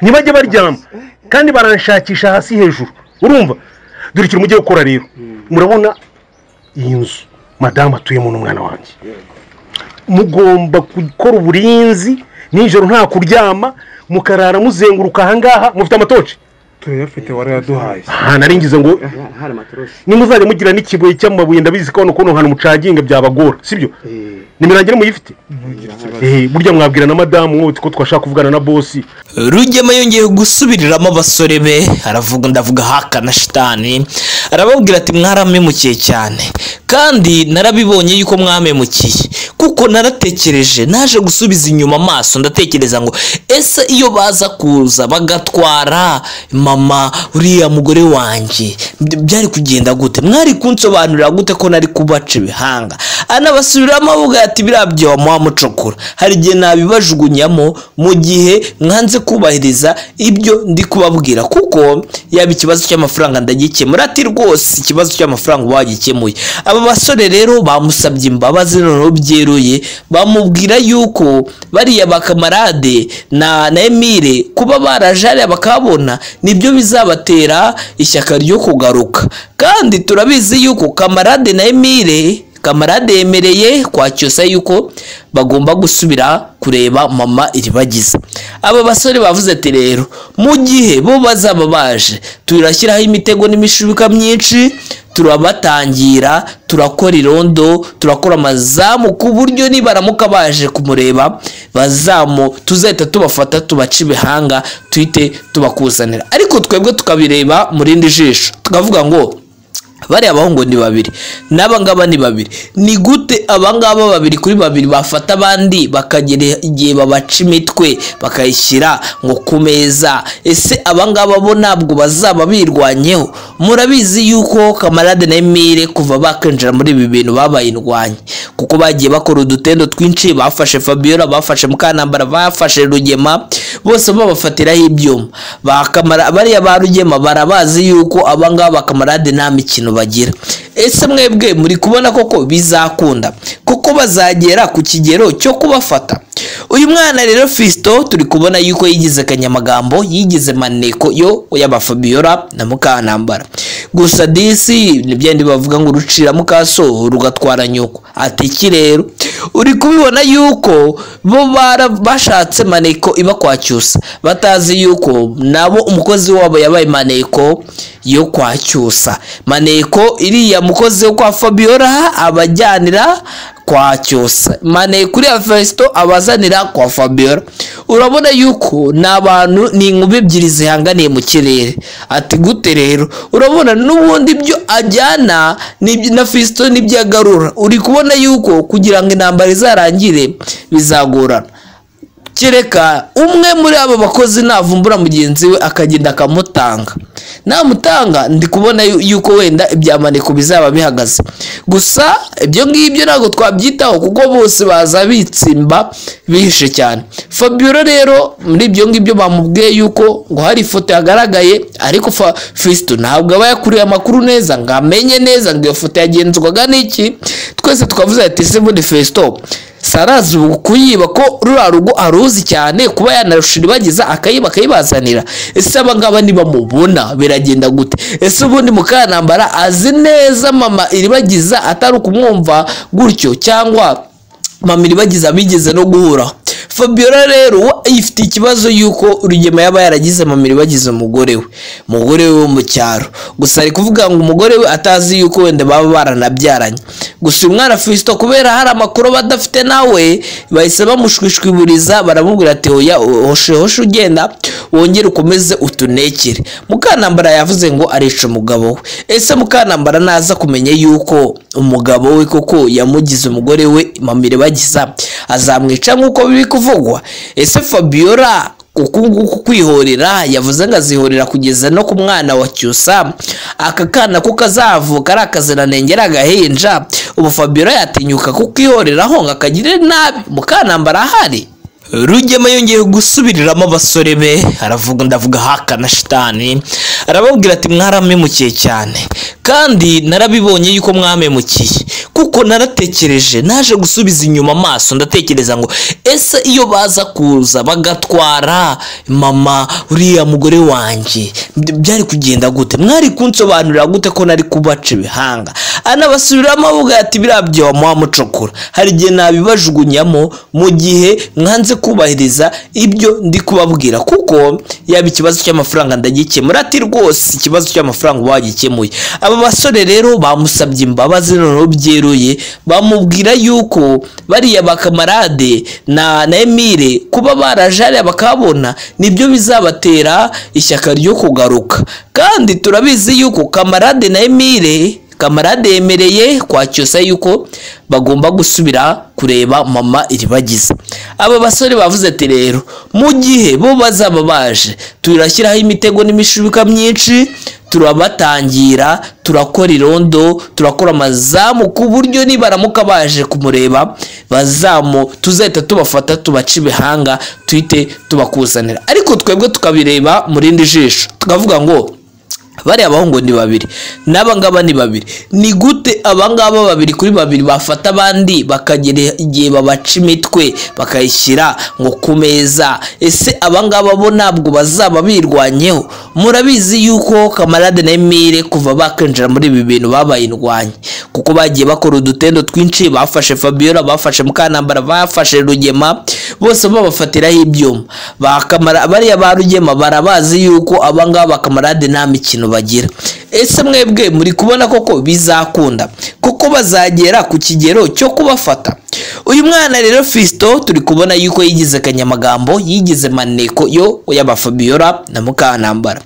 ntibajye baryama kandi baranshakisha hasi hejuru urumva dore ikintu mugiye gukora rero murabona iyi nzu madamu atuyemo n'umwana wanjye mugomba gukora uburinzi nijoro nta kuryama mukarara muzenguruka ahangaha mufite amatoci turayafite warayaduhaye naringize ngo nimuzajya mugira n'ikibuye cy'amabuye ndabizi ko hano hantu mucaginga byabagora sibyo nimirangire muyifite burya mwabwira na madamu mwote ko twashaka kuvugana na bosi. Rugema yongeye gusubiriramo abasore be aravuga ndavuga haka na shitani arababwira ati mwaramemukiye cyane kandi narabibonye yuko mwamemukiye kuko naratekereje naje gusubiza inyuma amaso ndatekereza ngo ese iyo baza kuza bagatwara mama uriya mugore wanjye byari kugenda gute mwari kunsobanurira gute ko nari kubaca ibihanga anabasubiramo avuga ati birabyo wamucokora hari gihe nabibajugunyamo mu gihe mwanze kubahiriza ibyo ndi kubabwira kuko yaba ikibazo cy'amafaranga ndagikemura ati rwose ikibazo cy'amafaranga wagikemuye. Aba basore rero bamusabye imbabazi noneho byeruye bamubwira yuko bariya bakamarade na Emile kuba barajare bakabona nibyo bizabatera ishyaka ryo kugaruka kandi turabizi yuko kamarade na Emile kamarade yemereye kwacyusa yuko bagomba gusubira kureba mama iribagiza. Aba basore bavuze ati rero mu gihe bo bazaba baje turashyiraho imitego n'imishubuka myinshi turabatangira turakora irondo turakora amazamu ku buryo nibaramuka baje kumureba bazamu tuzahita tubafata tubaca ibihanga twite tubakuzanira ariko twebwe tukabireba muri indi jisho tukavuga ngo bari abahungu ni babiri n'abangaba ni babiri ni gute abangaba babiri kuri babiri bafata abandi bakagera igihe babaca imitwe bakayishyira ngo ku meza ese abangaba bo ntabwo bazaba birwanyeho murabizi yuko kamarade na Emile kuva bakinjira muri ibi bintu babaye indwanye kuko bagiye bakora udutendo twinshi bafashe Fabiola bafashe Mukanambara bafashe Rugema bose babafatiraho ibyuma bakamara bari ba Rugema barabazi yuko abangaba kamarade nta mikino bagira ese mwebwe muri kubona koko bizakunda kuko bazagera ku kigero cyo kubafata. Uyu mwana rero Fisto turi kubona yuko yigize kanyamagambo yigize maneko yo yaba Fabiola na Mukanambara gusa disi nibyandi bavuga ngo rucira mukaso rugatwara nyoko ati iki rero uri kubibona yuko bo bashatse maneko iba kwacyusa batazi yuko nabo umukozi wabo yabaye maneko yo kwacyusa maneko iriya mukozi wo kwa Fabiola abajyanira kwacyusa mane kuri Fisto abazanira kwa Fabiola urabona yuko nabantu ni inkube ebyiri zihanganiye mu kirere ati gute rero urabona n'ubundi ibyo ajyana na Fisto n'ibyagarura uri kubona yuko kugira ngo intambara izarangire bizagorana kereka umwe muri aba bakozi navumbura mugenzi we akagenda akamutanga namutanga ndi kubona yuko wenda ibyamaneko bizaba bihagaze gusa ibyo ngibyo ntago twabyitaho kuko bose baza bitsimba bihishe cyane. Fabiola rero muri ibyo ngibyo bamubwiye yuko ngo hari ifoto yagaragaye ariko Fisto ntabwo aba yakuriye amakuru neza ngo amenye neza ngo iyo foto yagenzwaga n'iki twese tukavuze ati se muri Fisto sarazi kuyiba ko rura rugo aruzi cyane kuba yanarushira bagiza akayibazanira ese abangaba niba mubona biragenda gute ese ubundi Mukanambara azi neza mama iribagiza atari kumwumva gutyo cyangwa mama iribagiza bigeze no guhura. Fabiola rero ifite ikibazo yuko Rugema yaba yaragize mama iribagiza umugore we mu cyaro gusa ari kuvuga ngo umugore we atazi yuko wenda baba baranabyaranye gusa umwana Fisto kubera hari amakuru badafite nawe bahise bamushwishwiburiza baramubwira ati hoya hoshe ugenda wongere ukomeze utunekere. Mukanambara yavuze ngo arica umugabo we ese Mukanambara naza kumenya yuko umugabo we koko yamugize umugore we mama iribagiza azamwica nkuko bibi kuvugwa ese Fabiola kukunguku kwihorera yavuze ngo azihorera kugeza no ku mwana wa Cyusa aka kana ko kazavuka ari akaziranengera agahinja ubu Fabiola yatinyuka kukihoreraho ngakagire nabi Mukanambara ahari. Rugema yongeye gusubiriramo abasore be aravuga ndavuga haka na shitani arababwira ati mwaramemukiye cyane kandi narabibonye yuko mwamemukiye kuko naratekereje naje gusubiza inyuma amaso ndatekereza ngo ese iyo baza kuza bagatwara mama uriya mugore wanjye byari kugenda gute, mwari kunsobanurira gute ko nari kubaca ibihanga. Anabasubiramo avuga ati birabyo mucokora, hari igihe nabibajugunyamo mu gihe mwanze kubahiriza ibyo ndi kubabwira, kuko yaba ikibazo cy'amafaranga ndagikemura ati rwose ikibazo cy'amafaranga wagikemuye. Aba basore rero bamusabye imbabazi noneho byeruye, bamubwira yuko bariya bakamarade na Emile kuba barajariya bakabona nibyo bizabatera ishyaka ryo kugaruka, kandi turabizi yuko kamarade na Emile, kamarade yemereye kwa Cyusa yuko bagomba gusubira kureba mama Iribagiza. Aba basore bavuze ati rero mu gihe bo bazaba baje turashyiraho imitego n'imishubuka myinshi, turabatangira, turakora irondo, turakora amazamu ku buryo nibaramuka baje kumureba tuzahita tubafata tubaca ibihanga tuhite tubakuzanira. Ariko twebwe tukabireba mu rindi jisho tukavuga ngo bariya abahungu ni babiri n'abangaba ni babiri, ni gute abangaba babiri kuri babiri bafata abandi bakagera igihe babaca imitwe bakayishyira ngo ku meza? Ese abangaba bo ntabwo bazaba birwanyeho? Murabizi yuko kamarade na Emile kuva bakinjira muri ibi bintu babaye indwanyi, kuko bagiye bakora udutendo twinshi, bafashe Fabiola, bafashe Mukanambara, bafashe Rugema, bose babafatiraho ibyuma. Bariya ba Rugema barabazi yuko abangaba kamarade nta mikino bagira. Ese mwebwe muri kubona koko bizakunda kuko bazagera ku kigero cyo kubafata? Uyu mwana rero Fisto turi kubona yuko yigize kanyamagambo, yigize maneko yo yaba Fabiola na Mukanambara.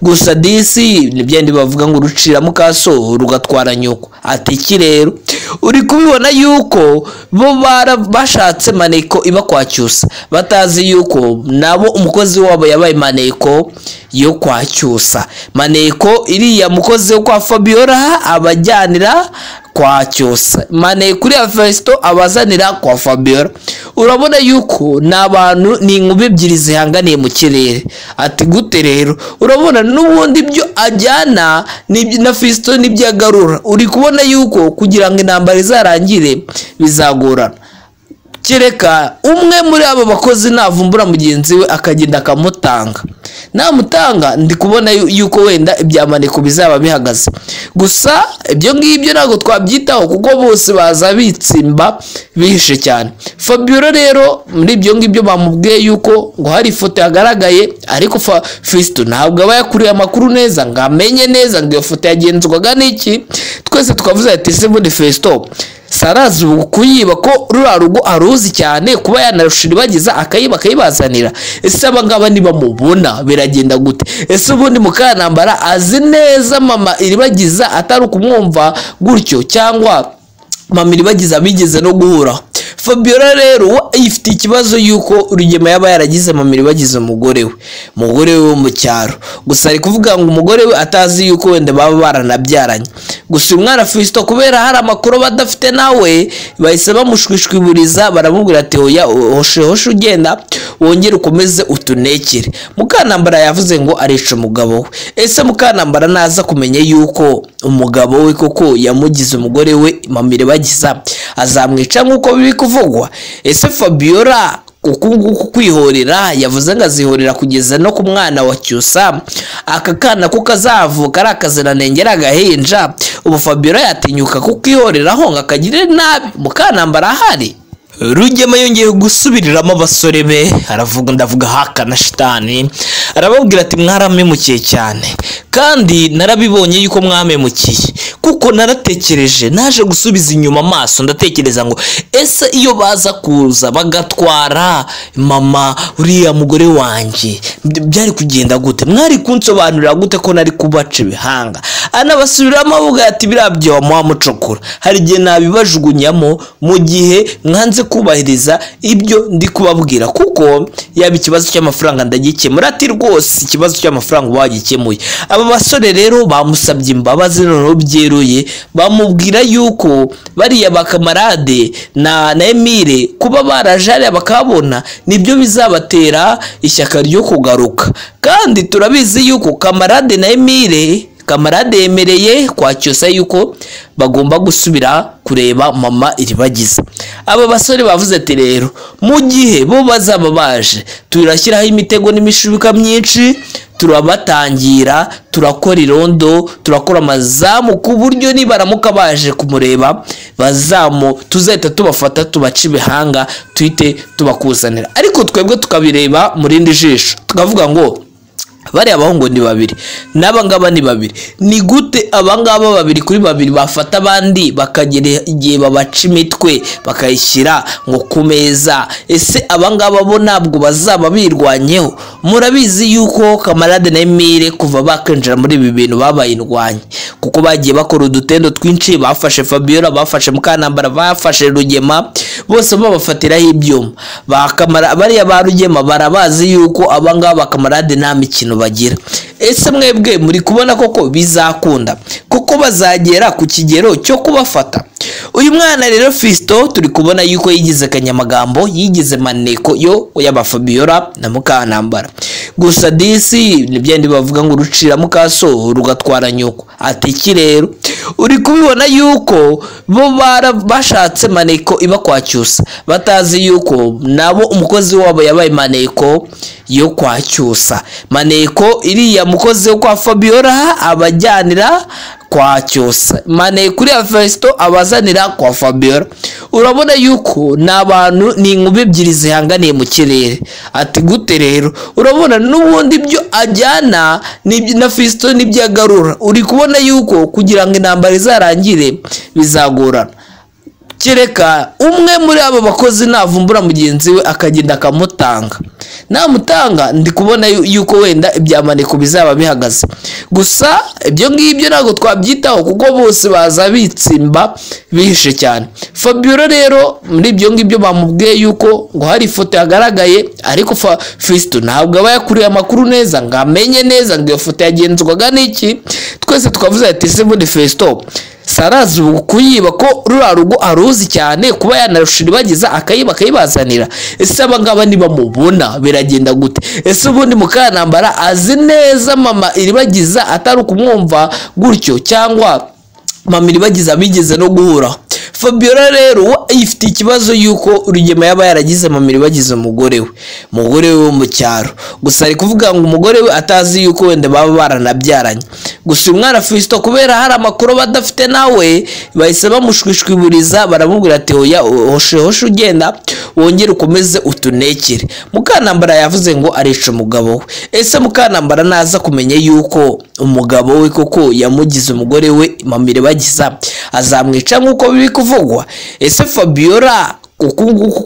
Gusa disi nibyendi bavuga ngo rucira mukaso rugatwara nyoko. Ati rero uri kubibona yuko bo bashatse maneko iba kwa Cyusa, batazi yuko nabo umukozi wabo yabaye maneko yo kwa Cyusa. Maneko iriya mukozi wo kwa Fabiola abajyanira kwa Cyusa, maneko uriya Fisto abazanira kwa Fabiola. Urabona yuko n'abantu ni inkuba ebyiri zihanganiye mu kirere. Ati gute rero? Urabona n'ubundi byo ajyana na Fisto nibyo agarura. Uri kubona yuko kugira ngo intambara izarangire bizagorana, kereka umwe muri abo bakozi navumbura mugenzi we akagenda akamutanga. Namutanga ndi kubona yuko wenda ibyamaneko bizaba bihagaze. Gusa ibyo ngibyo ntabwo twabyitaho kuko bose baza bitsimba bihishe cyane. Fabiola rero muri ibyo ngibyo bamubwiye yuko ngo hari ifoto yagaragaye, ariko Fisto ntabwo aba yakuriye amakuru neza ngo amenye neza ngo iyo foto yagenzurwaga n'iki. Twese tukavuze ati se muri Fisto sarazi kuyiba ko rura rugo aruzi cyane kuba yanarushira Iribagiza akayibazanira. Ese abangaba niba mubona biragenda gute? Ese ubundi Mukanambara azi neza mama Iribagiza atari kumwumva gutyo, cyangwa mama Iribagiza bigeze no guhura? Fabiola rero ifite ikibazo yuko Rugema yaba yaragize mama Iribagiza umugore we wo mu cyaro. Gusa ari kuvuga ngo umugore we atazi yuko wenda baba baranabyaranye. Gusa umwana Fisto kubera hari amakuru badafite nawe bahise bamushwishwiburiza, baramubwira ati oya hoshe ugenda wongere ukomeze utunekere. Mukanambara yavuze ngo arica umugabo we. Ese Mukanambara naza kumenya yuko umugabo we koko yamugize umugore we mama Iribagiza azamwica nk'uko biri kuvugwa? Ese Fabiola ukunguku kwihorera yavuze ngo azihorera kugeza no ku mwana wa Cyusa, aka kana ko kazavuka ari akaziranengera agahinja, ubu Fabiola yatinyuka kukwihoreraho ngo akagire nabi Mukanambara ahari? Rugema yongeye gusubiriramo abasore be, aravuga ndavuga hakana shitani, arababwira ati mwaramemukiye cyane kandi narabibonye yuko mwamemukiye kuko naratekereje naje gusubiza inyuma amaso ndatekereza ngo ese iyo baza kuza bagatwara mama uriya mugore wanjye byari kugenda gute, mwari kunsobanurira gute ko nari kubaca ibihanga? anabasubiramo avuga ati birabyo wamuha mucokora, hari igihe nabibajugunyamo mu gihe mwanze kubahiriza ibyo ndi kubabwira, kuko yaba ikibazo cy'amafaranga ndagikemura. Ati rwose ikibazo cy'amafaranga wagikemuye. Aba basore rero bamusabye imbabazi noneho byeruye, bamubwira yuko bariya bakamarade na Emile kuba barajariya bakabona nibyo bizabatera ishyaka ryo kugaruka. Kandi turabizi yuko kamarade na Emile, kamarade yemereye kwa Cyusa yuko bagomba gusubira kureba mama Iribagiza. Aba basore bavuze ati rero mu gihe bo bazaba baje turashyiraho imitego n'imishubuka myinshi, turabatangira, turakora irondo, turakora amazamu ku buryo nibaramuka baje kumureba bazamu tuzahita tubafata tubaca ibihanga tuhite tubakuzanira. Ariko twebwe tukabireba mu rindi jisho tukavuga ngo bariya bahungu ni babiri n'abangaba ni babiri, ni gute abangaba babiri kuri babiri bafata abandi bakagera igihe babaca imitwe bakayishyira ngo ku meza? Ese abangaba bo ntabwo bazaba birwanyeho? Murabizi yuko kamarade na Emile kuva bakinjira muri ibi bintu babaye indwanyi, kuko bagiye bakora udutendo twinshi, bafashe Fabiola, bafashe Mukanambara, bafashe Rugema, bose babafatiraho ibyuma. Bariya ba Rugema barabazi yuko abangaba kamarade nta mikino bagira. Ese mwebwe muri kubona koko bizakunda kuko bazagera ku kigero cyo kubafata? Uyu mwana rero Fisto turi kubona yuko yigize kanyamagambo, yigize maneko yo yaba Fabiola na Mukanambara. Gusa disi nibyandi bavuga ngo rucira mukaso rugatwara nyoko. Ati iki rero uri kubibona yuko bo bashatse maneko iba kwa Cyusa, batazi yuko nabo umukozi wabo yabaye maneko yo kwa Cyusa. Maneko iriya mukozi wo kwa Fabiola abajyanira kwa Cyusa, maneko uriya Fisto abazanira kwa Fabiola. Urabona yuko n'abantu ni inkuba ebyiri zihanganiye mu kirere. Ati gute rero? Urabona n'ubundi byo ajyana na Fisto nibyo agarura. Uri kubona yuko kugira ngo intambara izarangire bizagorana. Kereka umwe muri aba bakozi navumbura mugenzi we akagenda akamutanga. Namutanga ndi kubona yuko wenda ibyamaneko bizaba bihagaze. Gusa ibyo ngibyo ntago twabyitaho kuko bose baza bitsimba bihishe cyane. Fabiola rero muri ibyo ngibyo bamubwiye yuko ngo hari ifoto yagaragaye, ariko Fisto ntabwo aba yakuriye amakuru neza ngo amenye neza ngo iyo foto yagenzwaga n'iki. Twese tukavuze ati se muri Fisto sarazi kuyiba ko rura rugo aruzi cyane kuba yanarushira bagiza akayibazanira. Ese abangaba niba mubona biragenda gute? Ese ubundi Mukanambara azi neza mama Iribagiza atari kumwumva gutyo, cyangwa mama Iribagiza bigeze no guhura? Fabiola rero ifite ikibazo yuko Rugema yaba yaragize mama Iribagiza umugore we wo mu cyaro. Gusa ari kuvuga ngo umugore we atazi yuko wenda baba baranabyaranye. Gusa umwana Fisto kubera hari amakuru badafite nawe bahise bamushwishwiburiza, baramubwira ati hoya hoshe ugenda wongere ukomeze utunekere. Mukanambara yavuze ngo arica umugabo we. Ese Mukanambara naza kumenya yuko umugabo we koko yamugize umugore we mama Iribagiza azamwica nkuko biri kuvugwa? Ese Fabiola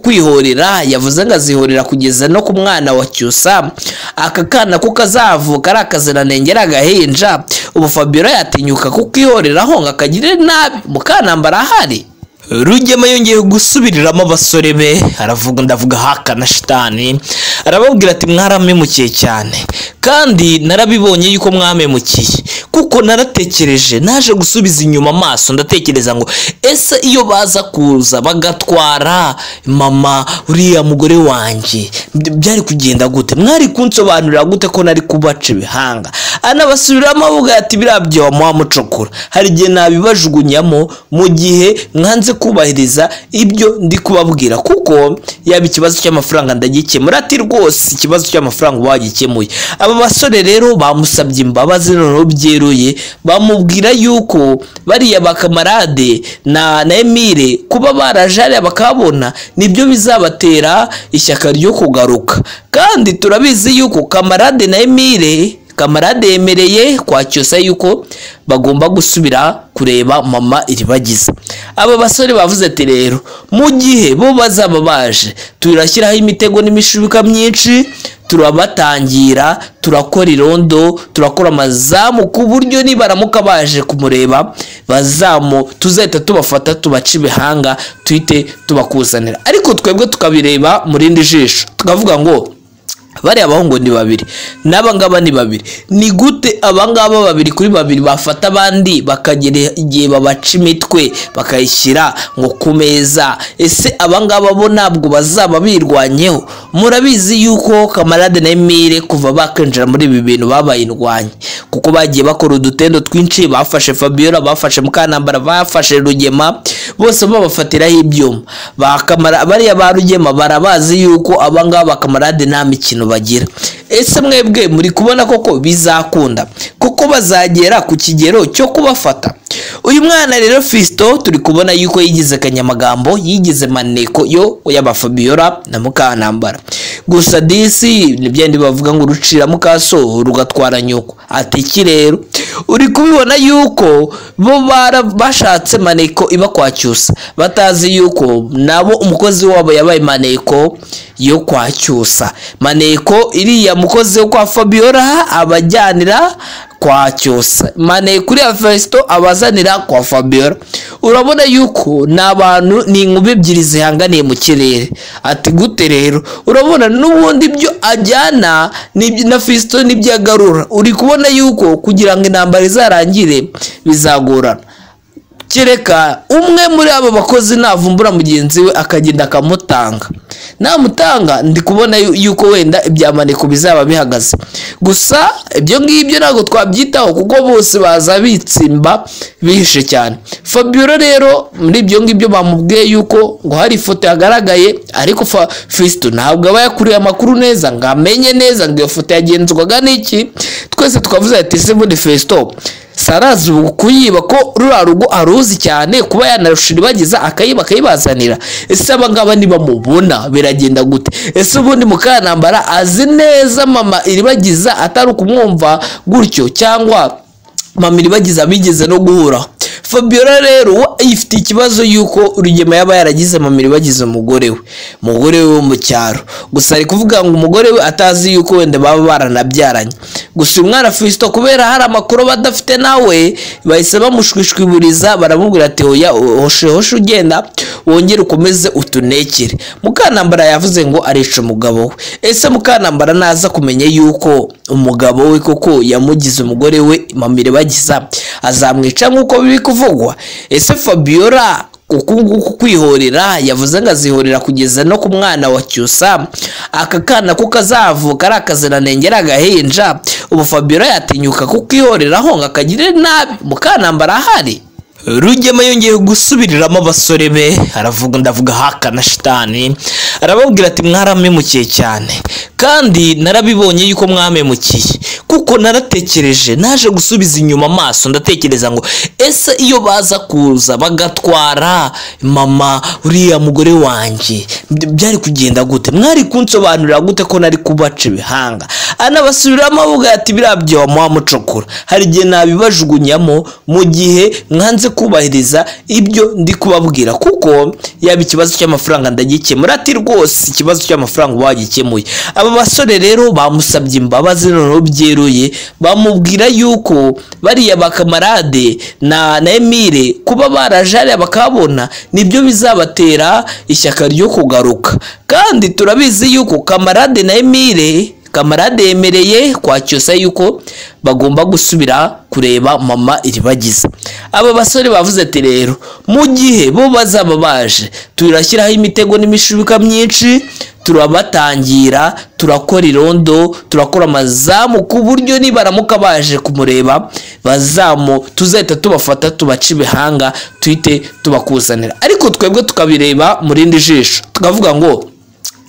kwihorera yavuze ngo azihorera kugeza no ku mwana wa Cyusa, aka kana ko kazavuka ari akaziranengera agahinja, ubu Fabiola yatinyuka kukwihoreraho ngo akagire nabi Mukanambara ahari? Rugema yongeye gusubiriramo abasore be, aravuga ndavuga hakana shitani, arababwira ati mwaramemukiye cyane kandi narabibonye yuko mwamemukiye, kuko naratekereje naje gusubiza inyuma amaso ndatekereza ngo ese iyo baza kuza bagatwara mama uriya mugore wanjye byari kugenda gute? Mwari kunsobanurira gute ko nari kubaca ibihanga? Anabasubiramo avuga ati birabyo wamuha mucokora, hari igihe nabibajugunyamo mu gihe mwanze kubahiriza ibyo ndi kubabwira, kuko yaba ikibazo cy'amafaranga ndagikemura. Ati rwose ikibazo cy'amafaranga wagikemuye. Aba basore rero bamusabye imbabazi noneho byeruye, bamubwira yuko bariya bakamarade na Emile kuba barajariya bakabona nibyo bizabatera ishyaka ryo kugaruka. Kandi turabizi yuko kamarade na Emile, kamarade yemereye kwa Cyusa yuko bagomba gusubira kureba mama Iribagiza. Aba basore bavuze ati rero mu gihe bo bazaba baje turashyiraho imitego n'imishubuka myinshi, turabatangira, turakora irondo, turakora amazamu ku buryo nibaramuka baje kumureba tuzahita tubafata tubaca ibihanga tuhite tubakuzanira. Ariko twebwe tukabireba mu rindi jisho tukavuga ngo bari abahungu ni babiri n'abangaba ni babiri, ni gute abangaba babiri kuri babiri bafata abandi bakagera igihe babaca imitwe bakayishyira ngo ku meza? Ese abangaba bo ntabwo bazaba birwanyeho? Murabizi yuko Kamarade na Emile kuva bakinjira muri ibi bintu babaye indwanyi, kuko bagiye bakora udutendo twinshi, bafashe Fabiola, bafashe Mukanambara, bafashe Rugema, bose babafatiraho ibyuma. Bariya ba Rugema barabazi yuko abangaba Kamarade nta mikino bagira. Ese mwebwe muri kubona koko bizakunda kuko bazagera ku kigero cyo kubafata? Uyu mwana rero Fisto turi kubona yuko yigize kanyamagambo, yigize maneko yo yaba Fabiola na Mukanambara. Gusa disi nibyendi bavuga ngo rucira mukaso rugatwara nyoko. Ati iki rero uri kubibona yuko bo bashatse maneko iba kwacyusa, batazi yuko nabo umukozi wabo yabaye maneko yo kwacyusa. Maneko iriya mukozi wo kwa Fabiola abajyanira kwa cyusa, maneko uriya Fisto abazanira kwa Fabiola. Urabona yuko n'abantu ni inkuba ebyiri zihanganiye mu kirere. Ati gute rero? Urabona n'ubundi byo ajyana na Fisto nibyo agarura. Uri kubona yuko kugira ngo intambara izarangire bizagorana. Kereka umwe muri aba bakozi navumbura mugenzi we akagenda akamutanga. Namutanga ndi kubona yuko wenda ibya maneko bizaba bihagaze. Gusa ibyo ngibyo ntago twabyitaho kuko bose baza bitsimba bihishe cyane. Fabiola rero muri ibyo ngibyo bamubwiye yuko ngo hari ifoto yagaragaye, ariko Fisto ntabwo aba yakuriye amakuru neza ngo amenye neza ngo iyo foto yagenzwaga n'iki. Twese twavuze ati se muri Fisto sarazi kuyiba ko rura rugo aruzi cyane kuba yanarushira bagiza akayibazanira. Ese abangaba niba mubona biragenda gute? Ese ubundi Mukanambara azi neza mama iribagiza atari kumwumva gutyo, cyangwa mama iribagiza bigeze no guhura? Fabiola rero ifite ikibazo yuko Rugema yaba yaragize mama iribagiza umugore we wo mu cyaro. Gusa ari kuvuga ngo umugore we atazi yuko wenda baba baranabyaranye. Gusa umwana Fisto kubera hari amakuru badafite nawe bahise bamushwishwiburiza, baramubwira ati oya hoshe ugenda wongere ukomeze utunekere. Mukanambara yavuze ngo arica umugabo we. Ese Mukanambara naza kumenya yuko umugabo we koko yamugize umugore we mama iribagiza azamwica nkuko biri kuvugwa? Ese Fabiola kukunguku kwihorera yavuze ngo azihorera kugeza no ku mwana wa cyusa, aka kana ko kazavuka ari akaziranengera agahinja, ubu Fabiola yatinyuka kukwihoreraho ngo akagire nabi Mukanambara ahari? Rugema yongeye gusubiriramo abasore be, aravuga ndavuga hakana shitani, arababwira ati mwaramemukiye cyane kandi narabibonye yuko mwamemukiye, kuko naratekereje naje gusubiza inyuma amaso ndatekereza ngo ese iyo baza kuza bagatwara mama uriya mugore wanjye byari kugenda gute? Mwari kunsobanurira gute ko nari kubaca ibihanga? Anabasubiramo avuga ati birabyo wamucokora, hari igihe nabibajugunyamo mu gihe mwanze kubahiriza ibyo ndi kubabwira, kuko yaba ikibazo cy'amafaranga ndagikemura. Ati rwose ikibazo cy'amafaranga wagikemuye. Aba basore rero bamusabye imbabazi noneho byeruye, bamubwira yuko bariya ba Kamarade na Emile kuba barajariya bakabona nibyo bizabatera ishyaka ryo kugaruka. Kandi turabizi yuko Kamarade na Emile, Kamarade yemereye kwa cyusa yuko bagomba gusubira kureba mama iribagiza. Aba basore bavuze ati rero mu gihe bo bazaba baje turashyiraho imitego n'imishubuka myinshi, turabatangira, turakora irondo, turakora amazamu ku buryo nibaramuka baje kumureba tuzahita tubafata tubaca ibihanga tuhite tubakuzanira. Ariko twebwe tukabireba mu rindi jisho tukavuga ngo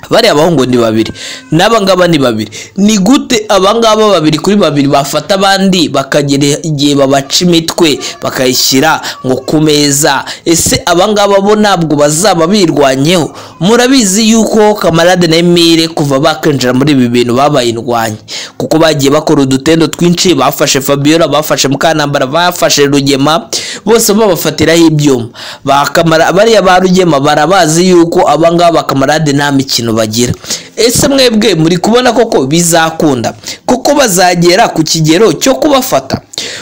bari abahungu ni babiri n'abangaba ni babiri, ni gute abangaba babiri kuri babiri bafata abandi bakagera igihe babaca imitwe bakayishyira ngo ku meza? Ese abangaba bo ntabwo bazaba birwanyeho? Murabizi yuko Kamarade na Emile kuva bakinjira muri ibi bintu babaye indwanyi, kuko bagiye bakora udutendo twinshi, bafashe Fabiola, bafashe Mukanambara, bafashe Rugema, bose babafatiraho ibyuma. Bariya ba Rugema barabazi yuko abangaba Kamarade nta mikino amasezerano bagira. Ese mwebwe muri kubona koko bizakunda kuko bazagera ku kigero cyo kubafata?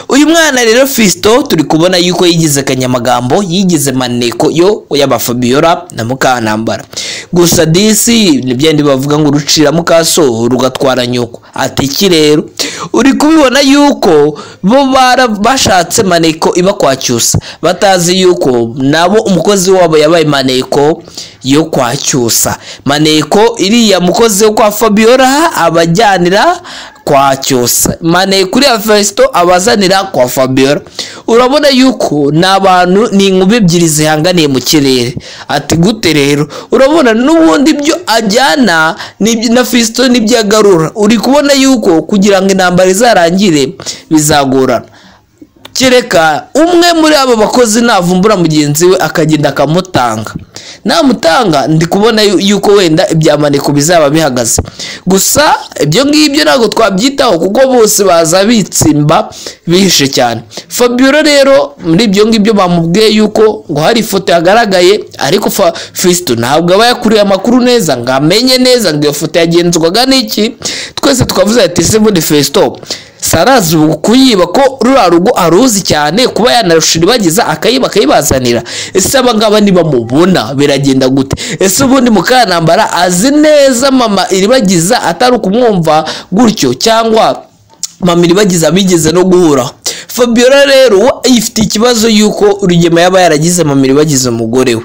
Uyu mwana rero Fiston turi kubona yuko yigize kanyamagambo, yigize maneko yo yaba Fabiola na Mukanambara. Gusa disi nibyandi bavuga ngo rucira mukaso rugatwara nyoko. Ati iki rero uri kubibona yuko bo bashatse maneko iba kwacyusa, batazi yuko nabo umukozi wabo yabaye maneko yo kwacyusa. Maneko iriya mukozi wo kwa Fabiola abajyanira kwacyusa, maneko iriya Fiston abazanira kwa Fabiola. Urabona yuko n'abantu ni inkuba ebyiri zihanganiye mu kirere. Ati gute rero? Urabona n'ubundi byo ajyana na Fiston nibyo agarura. Uri kubona yuko kugira ngo intambara izarangire bizagorana, kereka umwe muri abo bakozi navumbura mugenzi we akagenda akamutanga. Namutanga ndi kubona yuko wenda ibyamaneko bizaba bihagaze. Gusa ibyo ngibyo ntabwo twabyitaho kuko bose baza bitsimba bihishe cyane. Fabiola rero muri ibyo ngibyo bamubwiye yuko ngo hari ifoto yagaragaye, ariko Fiston ntabwo aba yakuriye amakuru neza ngo amenye neza ngo iyo foto yagenzwaga n'iki. Twese twavuze ati se muri Fiston sarazi kuyiba ko rura rugo aruzi cyane kuba yanarushira bagiza akayibazanira. Ese abangaba niba mubona biragenda gute? Ese ubundi Mukanambara azi neza mama iribagiza atari ukumwumva gutyo, cyangwa mama iribagiza bigeze no guhura? Fabiola rero ifite ikibazo yuko Rugema yaba yaragize mama iribagiza umugore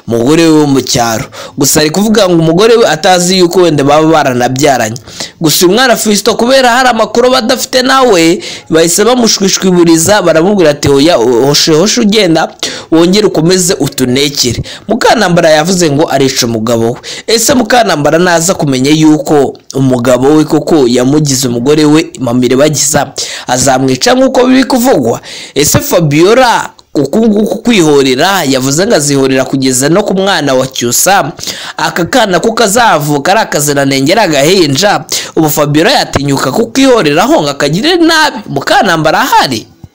we wo mu cyaro. Gusa ari kuvuga ngo umugore we atazi yuko wenda baba baranabyaranye. Gusa umwana Fiston kubera hari amakuru badafite nawe bahise bamushwishwiburiza, baramubwira ati oya hoshe ugenda wongere ukomeze utunekere. Mukanambara yavuze ngo arica umugabo we. Ese Mukanambara naza kumenya yuko umugabo we koko yamugize umugore we mama iribagiza azamwica nkuko biri kuvugwa? Ese Fabiola kuko kwihorera yavuze ngo azihorera kugeza no ku mwana wa Cyusa, aka kana ko kazavuka ari akaziranengera agahinja, ubu Fabiola yatinyuka kukwihoreraho ngo akagire nabi? Mukanambara ahari?